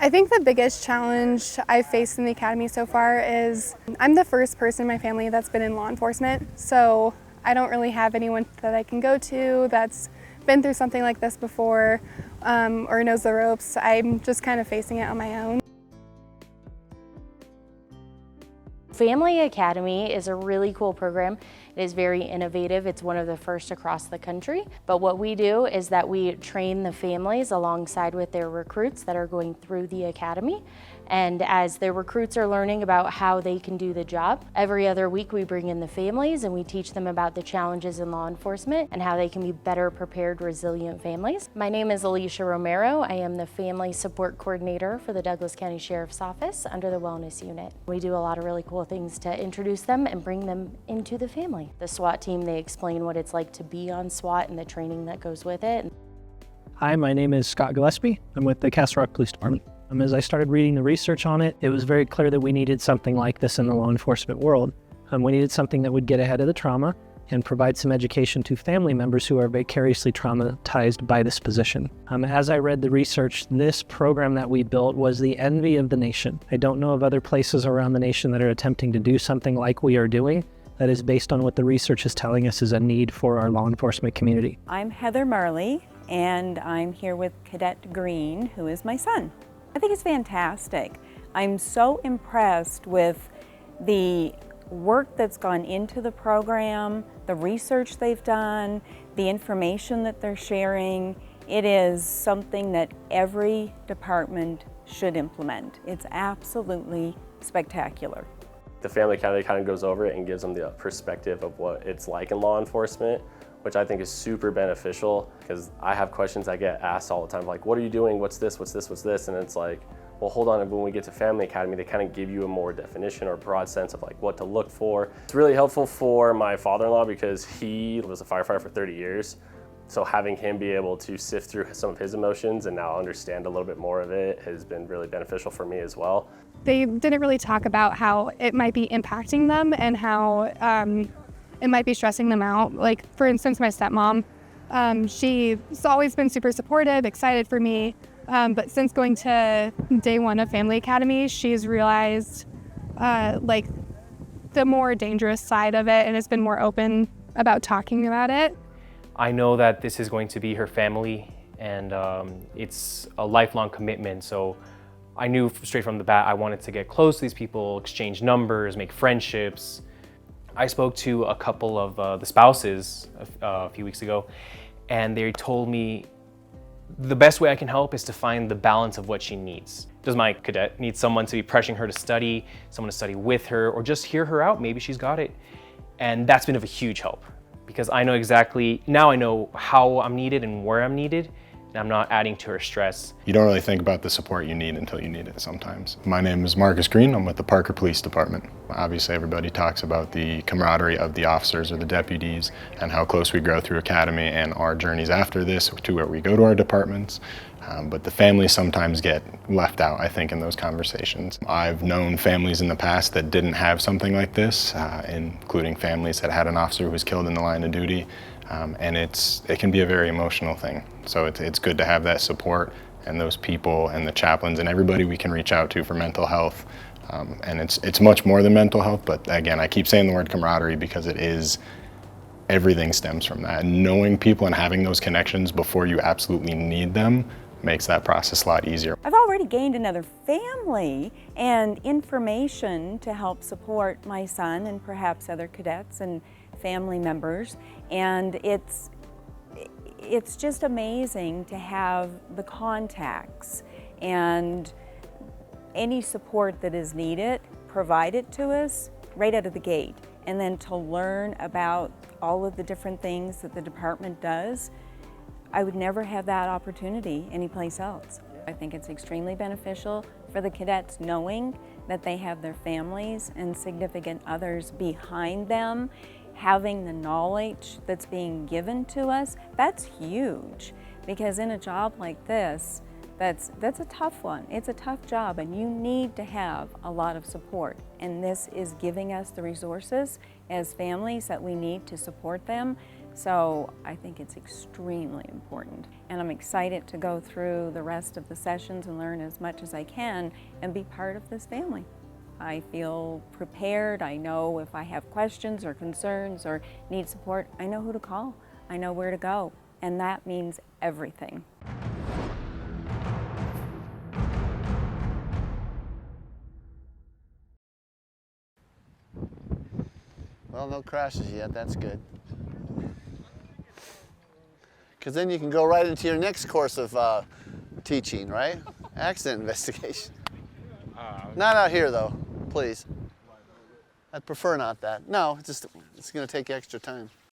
I think the biggest challenge I've faced in the academy so far is I'm the first person in my family that's been in law enforcement, so I don't really have anyone that I can go to that's been through something like this before or knows the ropes. I'm just kind of facing it on my own. Family Academy is a really cool program. It is very innovative. It's one of the first across the country. But what we do is that we train the families alongside with their recruits that are going through the academy. And as their recruits are learning about how they can do the job, every other week we bring in the families and we teach them about the challenges in law enforcement and how they can be better prepared, resilient families. My name is Alicia Romero. I am the Family Support Coordinator for the Douglas County Sheriff's Office under the Wellness Unit. We do a lot of really cool things to introduce them and bring them into the family. The SWAT team, they explain what it's like to be on SWAT and the training that goes with it. Hi, my name is Scott Gillespie. I'm with the Castle Rock Police Department. As I started reading the research on it, it was very clear that we needed something like this in the law enforcement world. We needed something that would get ahead of the trauma and provide some education to family members who are vicariously traumatized by this position. As I read the research, this program that we built was the envy of the nation. I don't know of other places around the nation that are attempting to do something like we are doing that is based on what the research is telling us is a need for our law enforcement community. I'm Heather Marley, and I'm here with Cadet Green, who is my son. I think it's fantastic. I'm so impressed with the work that's gone into the program, the research they've done, the information that they're sharing. It is something that every department should implement. It's absolutely spectacular. The Family Academy kind of goes over it and gives them the perspective of what it's like in law enforcement, which I think is super beneficial because I have questions I get asked all the time, like, what are you doing? What's this? What's this? What's this? And it's like, well, hold on. When we get to Family Academy, they kind of give you a more definition or broad sense of like what to look for. It's really helpful for my father-in-law because he was a firefighter for 30 years. So having him be able to sift through some of his emotions and now understand a little bit more of it has been really beneficial for me as well. They didn't really talk about how it might be impacting them and how it might be stressing them out. Like, for instance, my stepmom, she's always been super supportive, excited for me. But since going to day one of Family Academy, she's realized like the more dangerous side of it and has been more open about talking about it. I know that this is going to be her family and it's a lifelong commitment. So I knew straight from the bat I wanted to get close to these people, exchange numbers, make friendships. I spoke to a couple of the spouses a few weeks ago, and they told me the best way I can help is to find the balance of what she needs. Does my cadet need someone to be pressuring her to study, someone to study with her, or just hear her out? Maybe she's got it. And that's been of a huge help because I know exactly, now I know how I'm needed and where I'm needed, and I'm not adding to her stress. You don't really think about the support you need until you need it sometimes. My name is Marcus Green. I'm with the Parker Police Department. Obviously, everybody talks about the camaraderie of the officers or the deputies and how close we grow through academy and our journeys after this to where we go to our departments. But the families sometimes get left out, I think, in those conversations. I've known families in the past that didn't have something like this, including families that had an officer who was killed in the line of duty. And it can be a very emotional thing. So it's good to have that support and those people and the chaplains and everybody we can reach out to for mental health. And it's much more than mental health, but again, I keep saying the word camaraderie because everything stems from that. And knowing people and having those connections before you absolutely need them makes that process a lot easier. I've already gained another family and information to help support my son and perhaps other cadets and family members, and it's just amazing to have the contacts and any support that is needed provided to us right out of the gate, and then to learn about all of the different things that the department does. I would never have that opportunity anyplace else. I think it's extremely beneficial for the cadets knowing that they have their families and significant others behind them. Having the knowledge that's being given to us, that's huge, because in a job like this, that's a tough one. It's a tough job and you need to have a lot of support, and this is giving us the resources as families that we need to support them So I think it's extremely important. And I'm excited to go through the rest of the sessions and learn as much as I can and be part of this family. I feel prepared. I know if I have questions or concerns or need support, I know who to call. I know where to go. And that means everything. Well, no crashes yet, that's good. Because then you can go right into your next course of teaching, right? Accident investigation. Not out here though, please. I'd prefer not that. No, it's going to take extra time.